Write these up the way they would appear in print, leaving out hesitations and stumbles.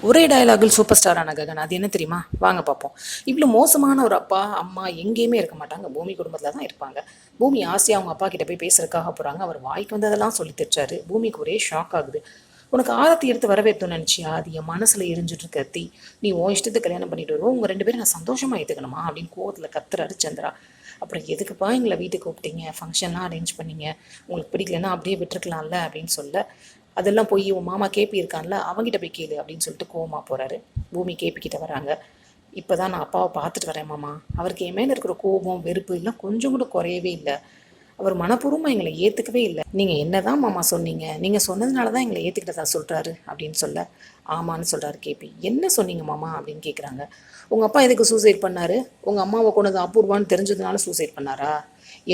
ஒரே டயலாகில் சூப்பர் ஸ்டாரான ககன். அது என்ன தெரியுமா? வாங்க பார்ப்போம். இவ்வளோ மோசமான ஒரு அப்பா அம்மா எங்கேயுமே இருக்க மாட்டாங்க. பூமி குடும்பத்தில் தான் இருப்பாங்க. பூமி ஆசையாக அவங்க அப்பா கிட்ட போய் பேசுறதுக்காக போகிறாங்க. அவர் வாய்க்கு வந்ததெல்லாம் சொல்லி தச்சாரு. பூமிக்கு ஒரே ஷாக் ஆகுது. உனக்கு ஆரத்தி எடுத்து வரவேற்றோன்னு நினச்சியா? அது என் மனசில் எரிஞ்சுட்டு இருக்க தீ. நீ உன் இஷ்டத்துக்கு கல்யாணம் பண்ணிட்டு வருவோம், உங்கள் 2 பேரும் நான் சந்தோஷமாக ஏற்றுக்கணுமா அப்படின்னு கோவத்தில் கத்துறாரு சந்திரா. அப்புறம் எதுக்குப்பா எங்களை வீட்டுக்கு கூப்பிட்டீங்க, ஃபங்க்ஷன்லாம் அரேஞ்ச் பண்ணீங்க, உங்களுக்கு பிடிக்கலன்னா அப்படியே விட்டுருக்கலாம்ல அப்படின்னு சொல்ல, அதெல்லாம் போய் உன் மாமா கேபி இருக்கான்ல அவங்ககிட்ட போய் கேளு அப்படின்னு சொல்லிட்டு கோவமா போகிறாரு. பூமி கேபி கிட்ட வராங்க. இப்போ தான் நான் அப்பாவை பார்த்துட்டு வரேன் மாமா. அவருக்கு என் மேலே இருக்கிற கோபம் வெறுப்பு எல்லாம் கொஞ்சம் கூட குறையவே இல்லை. அவர் மனப்பூர்வமாக எங்களை ஏற்றுக்கவே இல்லை. நீங்கள் என்ன தான் மாமா சொன்னீங்க, நீங்கள் சொன்னதுனால தான் எங்களை ஏற்றுக்கிட்டதா சொல்கிறாரு அப்படின்னு சொல்ல, ஆமான்னு சொல்கிறாரு கேபி. என்ன சொன்னீங்க மாமா அப்படின்னு கேட்குறாங்க. உங்கள் அப்பா எதுக்கு சூசைட் பண்ணாரு? உங்கள் அம்மாவை கொண்டது அபூர்வான்னு தெரிஞ்சதுனால சூசைட் பண்ணாரா?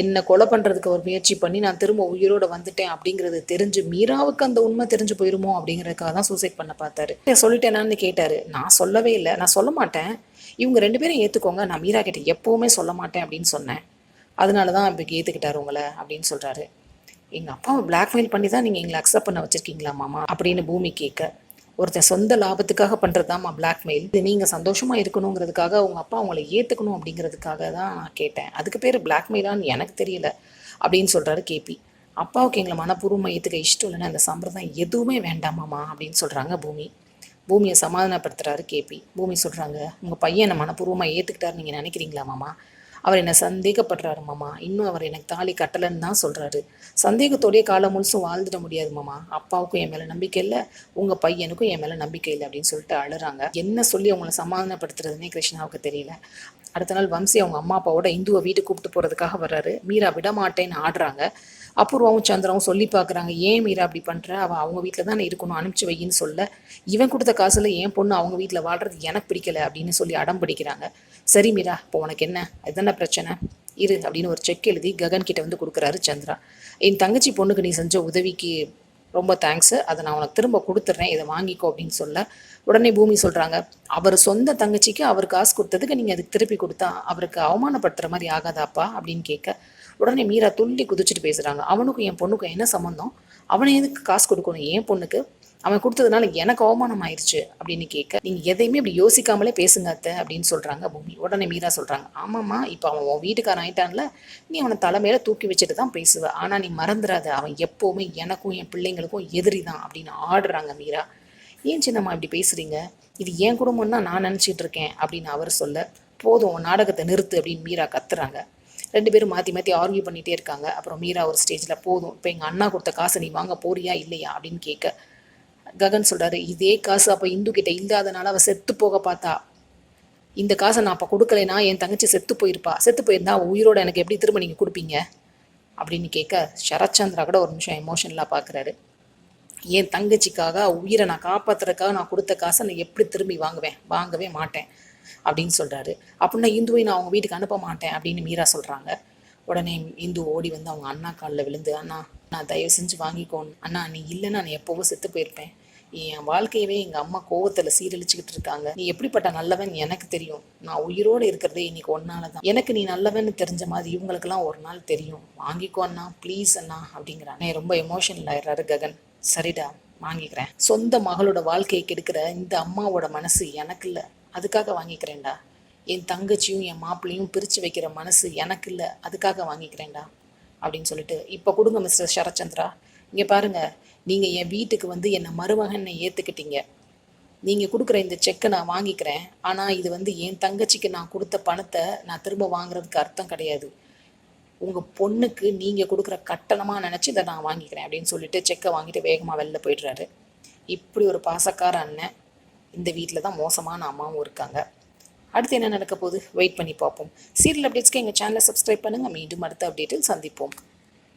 என்னை கொலை பண்ணுறதுக்கு அவர் முயற்சி பண்ணி நான் திரும்ப உயிரோடு வந்துட்டேன் அப்படிங்கிறது தெரிஞ்சு மீராவுக்கு அந்த உண்மை தெரிஞ்சு போயிருமோ அப்படிங்கிறதுக்காக தான் சூசைட் பண்ண பார்த்தாரு. சொல்லிட்டேனான்னு கேட்டார். நான் சொல்லவே இல்லை, நான் சொல்ல மாட்டேன், இவங்க 2 பேரும் ஏற்றுக்கோங்க, நான் மீரா கிட்ட எப்போவுமே சொல்ல மாட்டேன் அப்படின்னு சொன்னேன், அதனால தான் இப்போ ஏற்றுக்கிட்டாரு உங்களை அப்படின்னு சொல்கிறாரு. எங்கள் அப்பாவை பிளாக்மெயில் பண்ணி தான் நீங்கள் எங்களை அக்செப்ட் பண்ண வச்சுருக்கீங்களா மாமா அப்படின்னு பூமி கேட்க, ஒருத்தன் சொந்த லாபத்துக்காக பண்ணுறது தான்மா பிளாக்மெயில். இது நீங்கள் சந்தோஷமாக இருக்கணுங்கிறதுக்காக உங்கள் அப்பா உங்களை ஏற்றுக்கணும் அப்படிங்கிறதுக்காக தான் நான் கேட்டேன், அதுக்கு பேர் பிளாக்மெயிலான்னு எனக்கு தெரியல அப்படின்னு சொல்கிறாரு கேபி. அப்பாவுக்கு எங்களை மனப்பூர்வமாக ஏற்றுக்க இஷ்டம் இல்லைன்னா அந்த சம்பிரதாயம் எதுவுமே வேண்டாமாம்மா அப்படின்னு சொல்கிறாங்க பூமி. பூமியை சமாதானப்படுத்துகிறாரு கேபி. பூமி சொல்கிறாங்க, உங்கள் பையன் என்னை மனப்பூர்வமாக ஏற்றுக்கிட்டாரு நீங்கள் நினைக்கிறீங்களா மாமா? அவர் என்னை சந்தேகப்படுறாரு மாமா, இன்னும் அவர் எனக்கு தாலி கட்டலைன்னு தான் சொல்கிறாரு. சந்தேகத்தோடைய காலம் முழுசும் வாழ்ந்துட முடியாது மாமா. அப்பாவுக்கும் என் மேலே நம்பிக்கை இல்லை, உங்கள் பையனுக்கும் என் மேலே நம்பிக்கை இல்லை அப்படின்னு சொல்லிட்டு அழுறாங்க. என்ன சொல்லி அவங்கள சமாதானப்படுத்துறதுனே கிருஷ்ணாவுக்கு தெரியல. அடுத்த நாள் வம்சி அவங்க அம்மா அப்பாவோட இந்துவை வீட்டுக்கு கூப்பிட்டு போகிறதுக்காக வர்றாரு. மீரா விடமாட்டேன்னு ஆடுறாங்க. அபூர்வாவும் சந்திராவும் சொல்லி பார்க்குறாங்க, ஏன் மீரா அப்படி பண்ணுற, அவள் அவங்க வீட்டில் தானே இருக்கணும், அனுப்பிச்சி வையின்னு சொல்ல, இவன் கொடுத்த காசில் என் பொண்ணு அவங்க வீட்டில் வாழ்றது எனக்கு பிடிக்கல அப்படின்னு சொல்லி அடம் பிடிக்கிறாங்க. சரி மீரா, இப்போ உனக்கு என்ன, இதுதானே பிரச்சனை, இரு அப்படின்னு ஒரு செக் எழுதி ககன் கிட்ட வந்து கொடுக்குறாரு சந்திரா. என் தங்கச்சி பொண்ணுக்கு நீ செஞ்ச உதவிக்கு ரொம்ப தேங்க்ஸு, அதை நான் உனக்கு திரும்ப கொடுத்துட்றேன், இதை வாங்கிக்கோ அப்படின்னு சொல்ல, உடனே பூமி சொல்கிறாங்க, அவர் சொந்த தங்கச்சிக்கு அவர் காசு கொடுத்ததுக்கு நீங்கள் அதுக்கு திருப்பி கொடுத்தா அவருக்கு அவமானப்படுத்துகிற மாதிரி ஆகாதாப்பா அப்படின்னு கேட்க, உடனே மீரா துள்ளி குதிச்சுட்டு பேசுகிறாங்க, அவனுக்கும் என் பொண்ணுக்கும் என்ன சம்மந்தம், அவனை எதுக்கு காசு கொடுக்கணும் என் பொண்ணுக்கு, அவன் கொடுத்ததுனால எனக்கு அவமானம் ஆயிடுச்சு அப்படின்னு கேட்க, நீங்கள் எதையுமே இப்படி யோசிக்காமலே பேசுங்க அத்தை அப்படின்னு சொல்கிறாங்க பூமி. உடனே மீரா சொல்கிறாங்க, ஆமாம்மா, இப்போ அவன் உன் வீட்டுக்காரன் ஆயிட்டான்ல, நீ அவனை தலைமையில தூக்கி வச்சுட்டு தான் பேசுவ, ஆனால் நீ மறந்துடாத, அவன் எப்போவுமே எனக்கும் என் பிள்ளைங்களுக்கும் எதிரி தான் அப்படின்னு ஆடுறாங்க மீரா. ஏன் சின்னம்மா இப்படி பேசுகிறீங்க, இது என் குடும்பம்னா நான் நினச்சிட்டு இருக்கேன் அப்படின்னு அவர் சொல்ல, போதும் நாடகத்தை நிறுத்து அப்படின்னு மீரா கத்துறாங்க. 2 பேரும் மாற்றி மாற்றி ஆர்கியூ பண்ணிகிட்டே இருக்காங்க. அப்புறம் மீரா ஒரு ஸ்டேஜில், போதும் இப்போ எங்கள் அண்ணா கொடுத்த காசை நீ வாங்க போறியா இல்லையா அப்படின்னு கேட்க, ககன் சொல்கிறாரு, இதே காசு அப்போ இந்து கிட்ட இல்லாதனால அவள் செத்து போக பார்த்தா, இந்த காசை நான் அப்போ கொடுக்கலைன்னா என் தங்கச்சி செத்து போயிருப்பா, செத்து போயிருந்தா அவள் உயிரோட எனக்கு எப்படி திரும்ப நீங்கள் கொடுப்பீங்க அப்படின்னு கேட்க, சரத்சந்திரா கூட ஒரு நிமிஷம் எமோஷனலாக பார்க்குறாரு. என் தங்கச்சிக்காக உயிரை நான் காப்பாற்றுறதுக்காக நான் கொடுத்த காசை நான் எப்படி திரும்பி வாங்கவே மாட்டேன் அப்படின்னு சொல்கிறாரு. அப்படின்னா இந்துவை நான் அவங்க வீட்டுக்கு அனுப்ப மாட்டேன் அப்படின்னு மீரா சொல்கிறாங்க. உடனே இந்து ஓடி வந்து அவங்க அண்ணா காலில் விழுந்து, அண்ணா நான் தயவு செஞ்சு வாங்கிக்கோன்னு, அண்ணா நீ இல்லைன்னா நான் எப்போவும் செத்து போயிருப்பேன், என் வாழ்க்கையவே எங்கள் அம்மா கோவத்தில் சீரழிச்சுக்கிட்டு இருக்காங்க, நீ எப்படிப்பட்ட நல்லவன் எனக்கு தெரியும், நான் உயிரோடு இருக்கிறதே இன்னைக்கு ஒன்னால தான், எனக்கு நீ நல்லவன்னு தெரிஞ்ச மாதிரி இவங்களுக்கெல்லாம் ஒரு நாள் தெரியும், வாங்கிக்கோ அண்ணா ப்ளீஸ் அண்ணா அப்படிங்கிறான். ரொம்ப எமோஷனல் ஆயிடுறாரு ககன். சரிடா வாங்கிக்கிறேன், சொந்த மகளோட வாழ்க்கையை கெடுக்கிற இந்த அம்மாவோட மனசு எனக்கு இல்லை, அதுக்காக வாங்கிக்கிறேன்டா, என் தங்கச்சியும் என் மாப்பிள்ளையும் பிரித்து வைக்கிற மனசு எனக்கு இல்லை, அதுக்காக வாங்கிக்கிறேன்டா அப்படின்னு சொல்லிட்டு, இப்போ கொடுங்க மிஸ்டர் சரத்சந்திரா, இங்கே பாருங்கள், நீங்கள் என் வீட்டுக்கு வந்து என்னை மருமகனை ஏற்றுக்கிட்டீங்க, நீங்கள் கொடுக்குற இந்த செக்கை நான் வாங்கிக்கிறேன், ஆனால் இது வந்து என் தங்கச்சிக்கு நான் கொடுத்த பணத்தை நான் திரும்ப வாங்குறதுக்கு அர்த்தம் கிடையாது, உங்கள் பொண்ணுக்கு நீங்கள் கொடுக்குற கட்டணமாக நினச்சி இதை நான் வாங்கிக்கிறேன் அப்படின்னு சொல்லிட்டு செக்கை வாங்கிட்டு வேகமாக வெளில போய்ட்றாரு. இப்படி ஒரு பாசக்கார அண்ணன் இந்த வீட்டில் தான் மோசமான அம்மாவும் இருக்காங்க. அடுத்து என்ன நடக்க போகுது வெயிட் பண்ணி பார்ப்போம். சீரியல் அப்டேட்ஸ்க்கு எங்கள் சேனலை சப்ஸ்கிரைப் பண்ணுங்கள். மீண்டும் அடுத்த அப்டேட்டில் சந்திப்போம்.